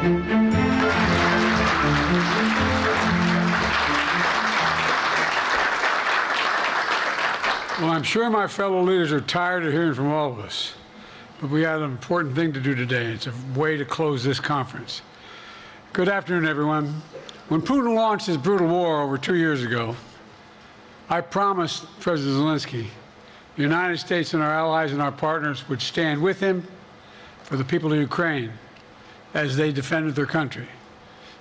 Well, I'm sure my fellow leaders are tired of hearing from all of us, but we have an important thing to do today. It's a way to close this conference. Good afternoon, everyone. When Putin launched his brutal war over 2 years ago, I promised President Zelenskyy the United States and our allies and our partners would stand with him for the people of Ukraine as they defended their country.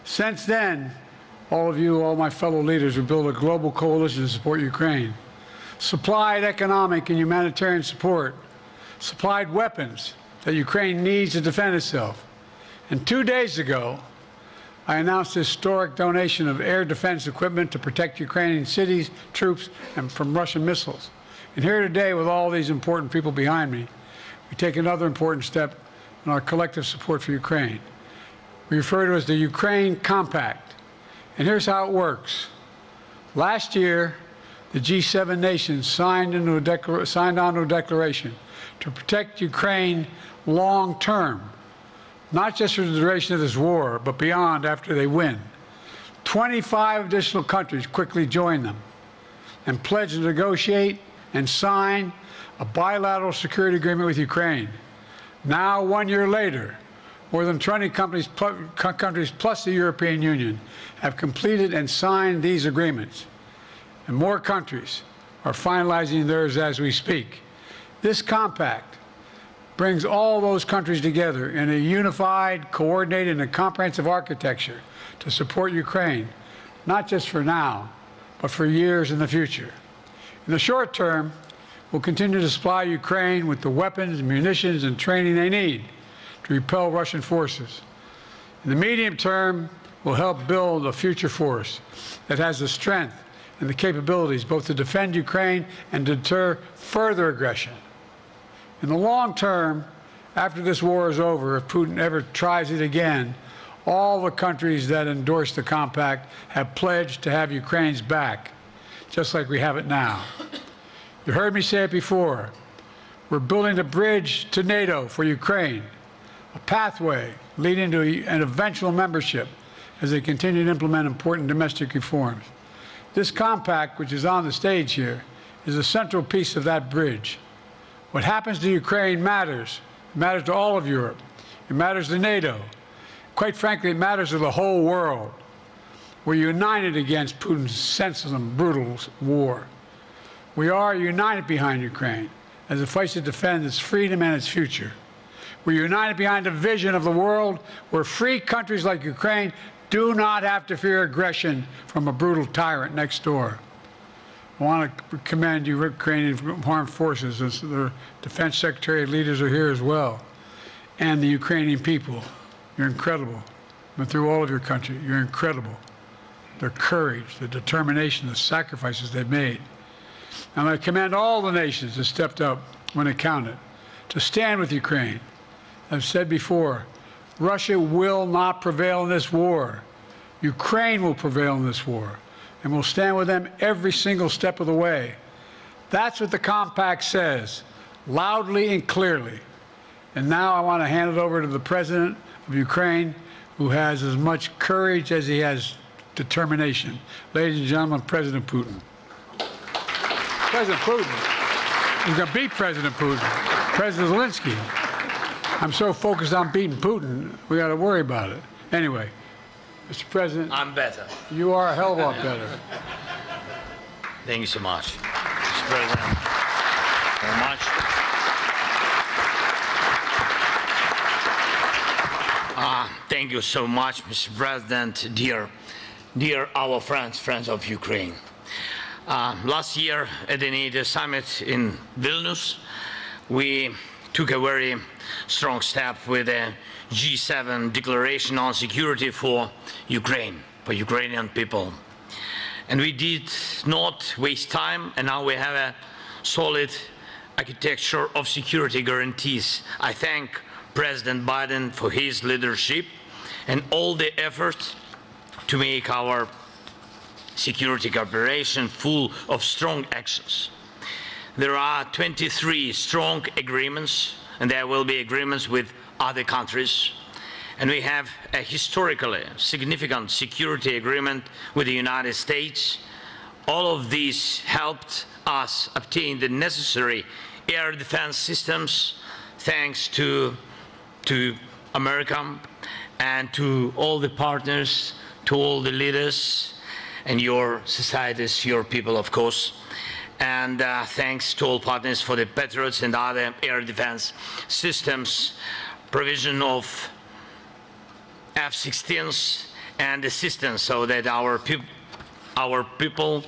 Since then, all of you, all my fellow leaders, have built a global coalition to support Ukraine, supplied economic and humanitarian support, supplied weapons that Ukraine needs to defend itself. And 2 days ago, I announced a historic donation of air defense equipment to protect Ukrainian cities, troops, and from Russian missiles. And here today, with all these important people behind me, we take another important step in our collective support for Ukraine. We refer to it as the Ukraine Compact. And here's how it works. Last year, the G7 nations signed onto a declaration to protect Ukraine long term, not just for the duration of this war, but beyond after they win. 25 additional countries quickly joined them and pledged to negotiate and sign a bilateral security agreement with Ukraine. Now, 1 year later, more than 20 countries plus the European Union have completed and signed these agreements. And more countries are finalizing theirs as we speak. This compact brings all those countries together in a unified, coordinated, and comprehensive architecture to support Ukraine, not just for now, but for years in the future. In the short term, we'll continue to supply Ukraine with the weapons, munitions, and training they need to repel Russian forces. In the medium term, we'll help build a future force that has the strength and the capabilities both to defend Ukraine and deter further aggression. In the long term, after this war is over, if Putin ever tries it again, all the countries that endorsed the compact have pledged to have Ukraine's back, just like we have it now. You heard me say it before. We're building a bridge to NATO for Ukraine, a pathway leading to an eventual membership as they continue to implement important domestic reforms. This compact, which is on the stage here, is a central piece of that bridge. What happens to Ukraine matters. It matters to all of Europe. It matters to NATO. Quite frankly, it matters to the whole world. We're united against Putin's senseless and brutal war. We are united behind Ukraine as it fights to defend its freedom and its future. We're united behind a vision of the world where free countries like Ukraine do not have to fear aggression from a brutal tyrant next door. I want to commend you, Ukrainian armed forces, as their defense secretary leaders are here as well, and the Ukrainian people. You're incredible. I've been through all of your country. You're incredible. Their courage, the determination, the sacrifices they've made. And I commend all the nations that stepped up when it counted to stand with Ukraine. I've said before, Russia will not prevail in this war. Ukraine will prevail in this war, and we'll stand with them every single step of the way. That's what the compact says, loudly and clearly. And now I want to hand it over to the President of Ukraine, who has as much courage as he has determination. Ladies and gentlemen, President Putin. President Putin. He's going to beat President Putin. President Zelenskyy. I'm so focused on beating Putin, we got to worry about it. Anyway, Mr. President. I'm better. You are a hell of a lot better. Thank you so much, Mr. President. Very much. Thank you so much, Mr. President. Dear our friends of Ukraine. Last year at the NATO summit in Vilnius, we took a very strong step with the G7 declaration on security for Ukraine, for Ukrainian people. And we did not waste time, and now we have a solid architecture of security guarantees. I thank President Biden for his leadership and all the efforts to make our security cooperation full of strong actions. There are 23 strong agreements, and there will be agreements with other countries. and we have a historically significant security agreement with the United States. All of these helped us obtain the necessary air defense systems thanks to America and to all the partners, to all the leaders and your societies, your people, of course. And thanks to all partners for the Patriots and other air defense systems, provision of F-16s and assistance so that our people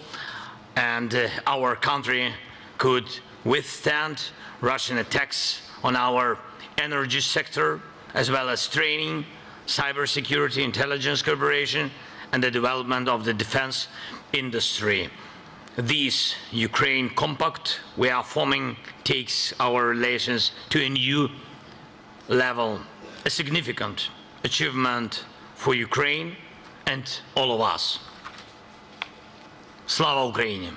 and our country could withstand Russian attacks on our energy sector, as well as training, cybersecurity, intelligence cooperation, and the development of the defense industry. This Ukraine Compact we are forming takes our relations to a new level, a significant achievement for Ukraine and all of us. Slava Ukraini!